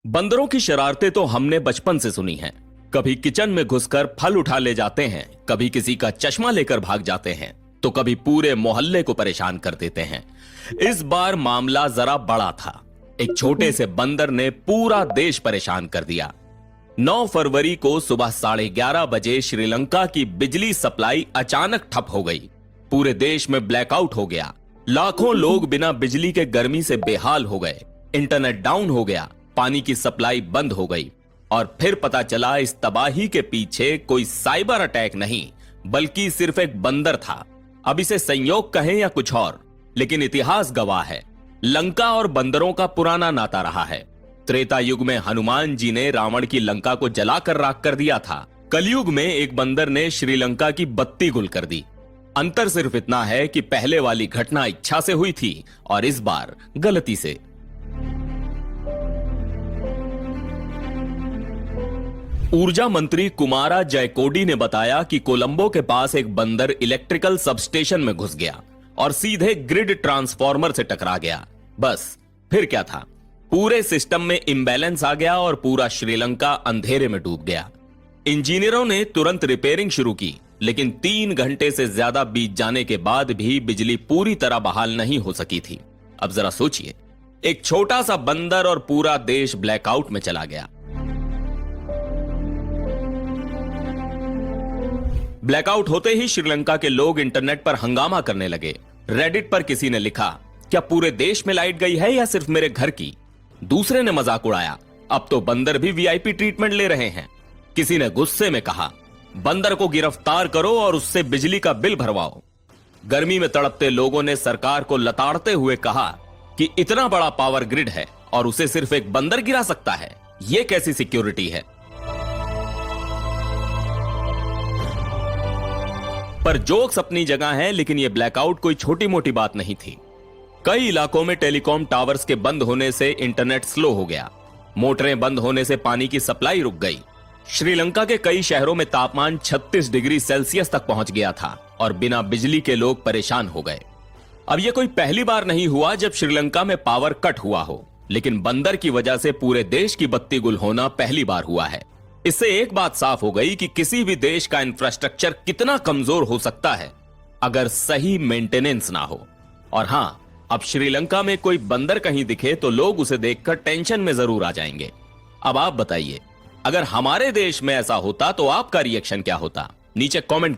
बंदरों की शरारतें तो हमने बचपन से सुनी हैं। कभी किचन में घुसकर फल उठा ले जाते हैं, कभी किसी का चश्मा लेकर भाग जाते हैं, तो कभी पूरे मोहल्ले को परेशान कर देते हैं। इस बार मामला जरा बड़ा था। एक छोटे से बंदर ने पूरा देश परेशान कर दिया। 9 फरवरी को सुबह 11:30 बजे श्रीलंका की बिजली सप्लाई अचानक ठप हो गई। पूरे देश में ब्लैकआउट हो गया। लाखों लोग बिना बिजली के गर्मी से बेहाल हो गए। इंटरनेट डाउन हो गया, पानी की सप्लाई बंद हो गई। और फिर पता चला इस तबाही के पीछे कोई साइबर अटैक नहीं, बल्कि सिर्फ एक बंदर था। अब इसे संयोग कहें या कुछ और, लेकिन इतिहास गवाह है, लंका और बंदरों का पुराना नाता रहा है। त्रेता युग में हनुमान जी ने रावण की लंका को जलाकर राख कर दिया था। कलयुग में एक बंदर ने श्रीलंका की बत्ती गुल कर दी। अंतर सिर्फ इतना है कि पहले वाली घटना इच्छा से हुई थी और इस बार गलती से। ऊर्जा मंत्री कुमारा जयकोडी ने बताया कि कोलंबो के पास एक बंदर इलेक्ट्रिकल सबस्टेशन में घुस गया और सीधे ग्रिड ट्रांसफार्मर से टकरा गया। बस फिर क्या था, पूरे सिस्टम में इंबैलेंस आ गया और पूरा श्रीलंका अंधेरे में डूब गया। इंजीनियरों ने तुरंत रिपेयरिंग शुरू की, लेकिन 3 घंटे से ज्यादा बीत जाने के बाद भी बिजली पूरी तरह बहाल नहीं हो सकी थी। अब जरा सोचिए, एक छोटा सा बंदर और पूरा देश ब्लैकआउट में चला गया। ब्लैकआउट होते ही श्रीलंका के लोग इंटरनेट पर हंगामा करने लगे। रेडिट पर किसी ने लिखा, क्या पूरे देश में लाइट गई है या सिर्फ मेरे घर की? दूसरे ने मजाक उड़ाया, अब तो बंदर भी वीआईपी ट्रीटमेंट ले रहे हैं। किसी ने गुस्से में कहा, बंदर को गिरफ्तार करो और उससे बिजली का बिल भरवाओ। गर्मी में तड़पते लोगों ने सरकार को लताड़ते हुए कहा कि इतना बड़ा पावर ग्रिड है और उसे सिर्फ एक बंदर गिरा सकता है, यह कैसी सिक्योरिटी है? पर जोक्स अपनी जगह है, लेकिन यह ब्लैकआउट कोई छोटी मोटी बात नहीं थी। कई इलाकों में टेलीकॉम टावर्स के बंद होने से इंटरनेट स्लो हो गया। मोटरें बंद होने से पानी की सप्लाई रुक गई। श्रीलंका के कई शहरों में तापमान 36 डिग्री सेल्सियस तक पहुंच गया था और बिना बिजली के लोग परेशान हो गए। अब यह कोई पहली बार नहीं हुआ जब श्रीलंका में पावर कट हुआ हो, लेकिन बंदर की वजह से पूरे देश की बत्ती गुल होना पहली बार हुआ है। इससे एक बात साफ हो गई कि किसी भी देश का इंफ्रास्ट्रक्चर कितना कमजोर हो सकता है अगर सही मेंटेनेंस ना हो। और हां, अब श्रीलंका में कोई बंदर कहीं दिखे तो लोग उसे देखकर टेंशन में जरूर आ जाएंगे। अब आप बताइए, अगर हमारे देश में ऐसा होता तो आपका रिएक्शन क्या होता? नीचे कमेंट करिए।